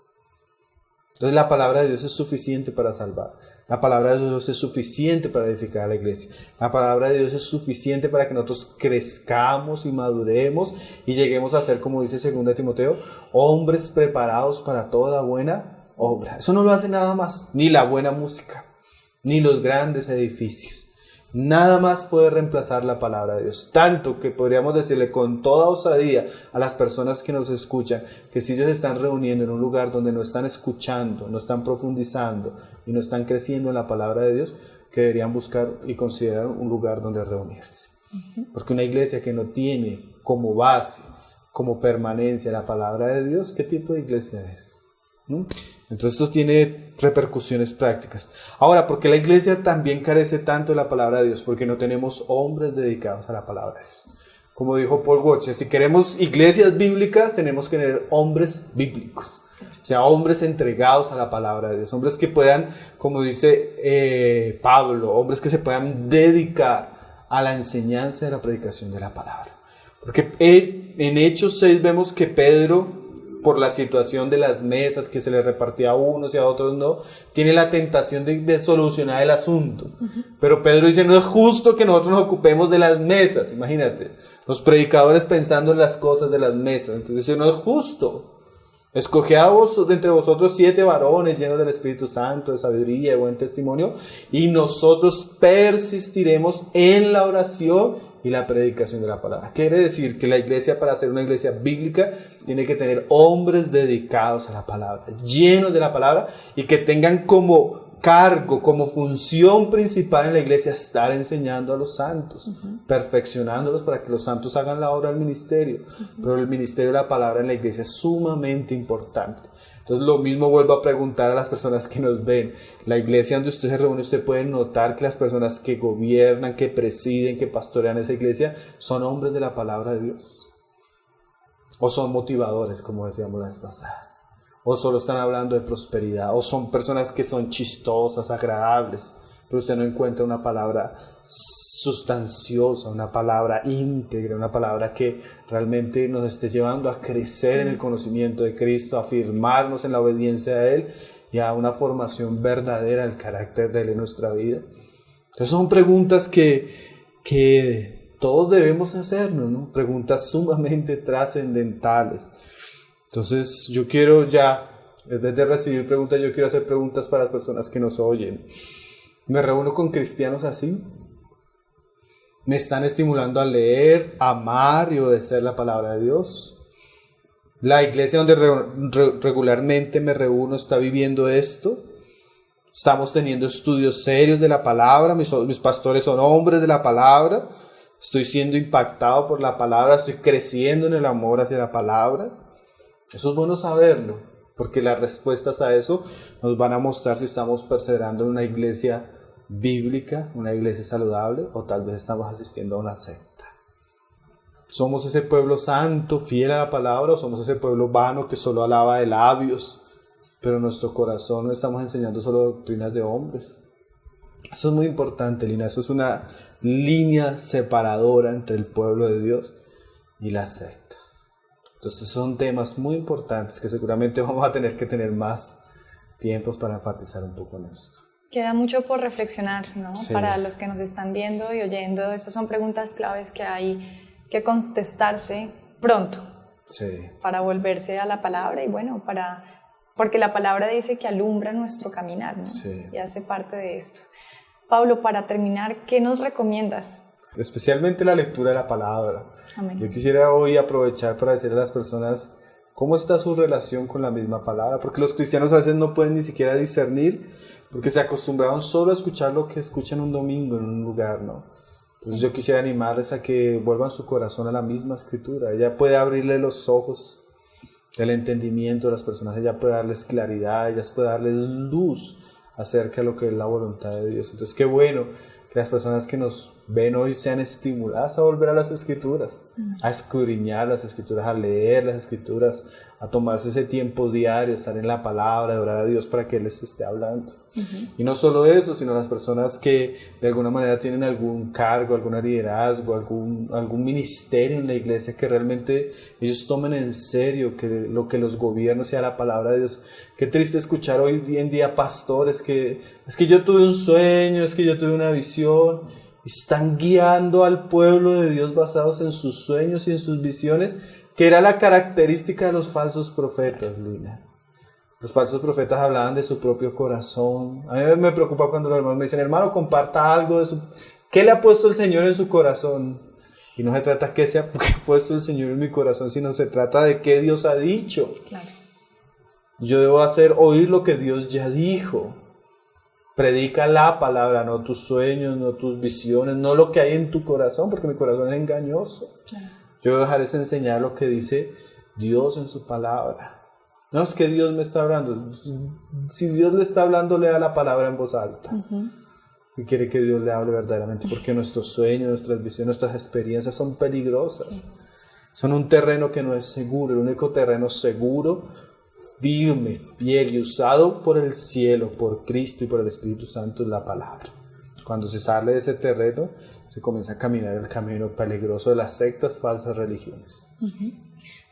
B: Entonces la palabra de Dios es suficiente para salvar. La palabra de Dios es suficiente para edificar a la iglesia. La palabra de Dios es suficiente para que nosotros crezcamos y maduremos y lleguemos a ser, como dice 2 Timoteo, hombres preparados para toda buena obra. Eso no lo hace nada más, ni la buena música, ni los grandes edificios. Nada más puede reemplazar la palabra de Dios. Tanto que podríamos decirle con toda osadía a las personas que nos escuchan que si ellos están reuniendo en un lugar donde no están escuchando, no están profundizando y no están creciendo en la palabra de Dios, que deberían buscar y considerar un lugar donde reunirse. Porque una iglesia que no tiene como base, como permanencia la palabra de Dios, ¿qué tipo de iglesia es? Entonces esto tiene repercusiones prácticas. Ahora, ¿por qué la iglesia también carece tanto de la palabra de Dios? Porque no tenemos hombres dedicados a la palabra de Dios. Como dijo Paul Washer, si queremos iglesias bíblicas, tenemos que tener hombres bíblicos. O sea, hombres entregados a la palabra de Dios. Hombres que puedan, como dice Pablo, hombres que se puedan dedicar a la enseñanza de la predicación de la palabra. Porque en Hechos 6 vemos que Pedro, por la situación de las mesas que se le repartía a unos y a otros no, tiene la tentación de solucionar el asunto. Pero Pedro dice, no es justo que nosotros nos ocupemos de las mesas. Imagínate, los predicadores pensando en las cosas de las mesas. Entonces dice, no es justo. Escoge a vos de entre vosotros 7 varones llenos del Espíritu Santo, de sabiduría, de buen testimonio, y nosotros persistiremos en la oración y la predicación de la palabra. Quiere decir que la iglesia, para ser una iglesia bíblica, tiene que tener hombres dedicados a la palabra, llenos de la palabra, y que tengan como cargo, como función principal en la iglesia, estar enseñando a los santos, perfeccionándolos para que los santos hagan la obra del ministerio. Pero el ministerio de la palabra en la iglesia es sumamente importante. Entonces lo mismo vuelvo a preguntar a las personas que nos ven. La iglesia donde usted se reúne, usted puede notar que las personas que gobiernan, que presiden, que pastorean esa iglesia, son hombres de la palabra de Dios. O son motivadores, como decíamos la vez pasada. O solo están hablando de prosperidad. O son personas que son chistosas, agradables. Pero usted no encuentra una palabra sustanciosa, una palabra íntegra, una palabra que realmente nos esté llevando a crecer en el conocimiento de Cristo, a afirmarnos en la obediencia a Él y a una formación verdadera del carácter de Él en nuestra vida. Entonces son preguntas que todos debemos hacernos, ¿no? Preguntas sumamente trascendentales. Entonces yo quiero ya, en vez de recibir preguntas, yo quiero hacer preguntas para las personas que nos oyen. ¿Me reúno con cristianos así? ¿Me están estimulando a leer, amar y obedecer la palabra de Dios? ¿La iglesia donde regularmente me reúno está viviendo esto? ¿Estamos teniendo estudios serios de la palabra? ¿Mis pastores son hombres de la palabra? ¿Estoy siendo impactado por la palabra? ¿Estoy creciendo en el amor hacia la palabra? Eso es bueno saberlo, porque las respuestas a eso nos van a mostrar si estamos perseverando en una iglesia bíblica, una iglesia saludable, o tal vez estamos asistiendo a una secta. ¿Somos ese pueblo santo, fiel a la palabra, o somos ese pueblo vano que solo alaba de labios pero en nuestro corazón no estamos enseñando solo doctrinas de hombres. Eso es muy importante, Lina. Eso es una línea separadora entre el pueblo de Dios y las sectas. Entonces son temas muy importantes que seguramente vamos a tener que tener más tiempos para enfatizar un poco en esto.
A: Queda mucho por reflexionar, ¿no?
B: Sí.
A: Para los que nos están viendo y oyendo, estas son preguntas claves que hay que contestarse pronto
B: Sí.
A: para volverse a la palabra y bueno, porque la palabra dice que alumbra nuestro caminar, ¿no?
B: Sí.
A: Y hace parte de esto. Pablo, para terminar, ¿qué nos recomiendas?
B: Especialmente la lectura de la palabra.
A: Amén.
B: Yo quisiera hoy aprovechar para decirle a las personas cómo está su relación con la misma palabra, porque los cristianos a veces no pueden ni siquiera discernir, porque se acostumbraron solo a escuchar lo que escuchan un domingo en un lugar, ¿no? Entonces yo quisiera animarles a que vuelvan su corazón a la misma escritura. Ella puede abrirle los ojos del entendimiento de las personas, ella puede darles claridad, ella puede darles luz acerca de lo que es la voluntad de Dios. Entonces qué bueno que las personas que nos ven hoy sean estimuladas a volver a las escrituras, a escudriñar las escrituras, a leer las escrituras, a tomarse ese tiempo diario, estar en la palabra, de orar a Dios para que Él les esté hablando. Y no solo eso, sino las personas que de alguna manera tienen algún cargo, algún liderazgo, algún ministerio en la iglesia, que realmente ellos tomen en serio que lo que los gobierna sea la palabra de Dios. Qué triste escuchar hoy en día pastores que es que yo tuve un sueño, es que yo tuve una visión. Están guiando al pueblo de Dios basados en sus sueños y en sus visiones, que era la característica de los falsos profetas, Lina. Los falsos profetas hablaban de su propio corazón. A mí me preocupa cuando los hermanos me dicen, hermano, comparta algo de ¿qué le ha puesto el Señor en su corazón? Y no se trata de qué se ha puesto el Señor en mi corazón, sino se trata de qué Dios ha dicho.
A: Claro.
B: Yo debo hacer oír lo que Dios ya dijo. Predica la palabra, no tus sueños, no tus visiones, no lo que hay en tu corazón, porque mi corazón es engañoso.
A: Claro.
B: Yo debo dejar de enseñar lo que dice Dios en su palabra. No es que Dios me está hablando. Si Dios le está hablando, lea la palabra en voz alta. Si quiere que Dios le hable verdaderamente, porque nuestros sueños, nuestras visiones, nuestras experiencias son peligrosas. Sí. Son un terreno que no es seguro. El único terreno seguro, firme, fiel y usado por el cielo, por Cristo y por el Espíritu Santo es la palabra. Cuando se sale de ese terreno, se comienza a caminar el camino peligroso de las sectas, falsas religiones.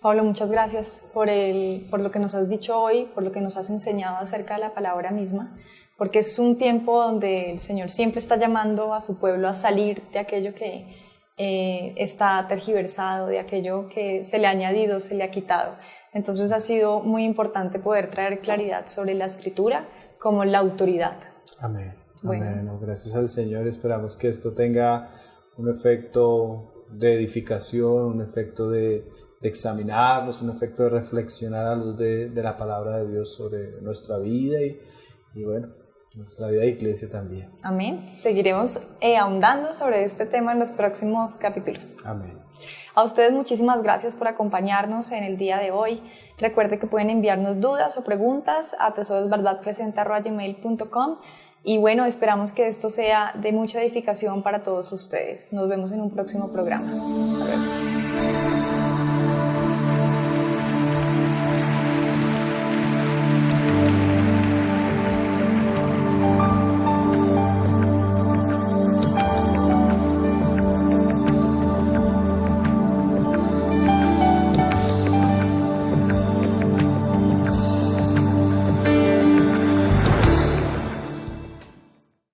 A: Pablo, muchas gracias por lo que nos has dicho hoy, por lo que nos has enseñado acerca de la palabra misma, porque es un tiempo donde el Señor siempre está llamando a su pueblo a salir de aquello que está tergiversado, de aquello que se le ha añadido, se le ha quitado. Entonces ha sido muy importante poder traer claridad sobre la Escritura como la autoridad.
B: Amén.
A: Bueno.
B: Amén. Gracias al Señor. Esperamos que esto tenga un efecto de edificación, un efecto de examinarnos, un efecto de reflexionar a luz de la palabra de Dios sobre nuestra vida y bueno, nuestra vida de iglesia también.
A: Amén. Seguiremos ahondando sobre este tema en los próximos capítulos.
B: Amén.
A: A ustedes muchísimas gracias por acompañarnos en el día de hoy. Recuerde que pueden enviarnos dudas o preguntas a tesorosverdadpresente@gmail.com y bueno, esperamos que esto sea de mucha edificación para todos ustedes. Nos vemos en un próximo programa. Adiós.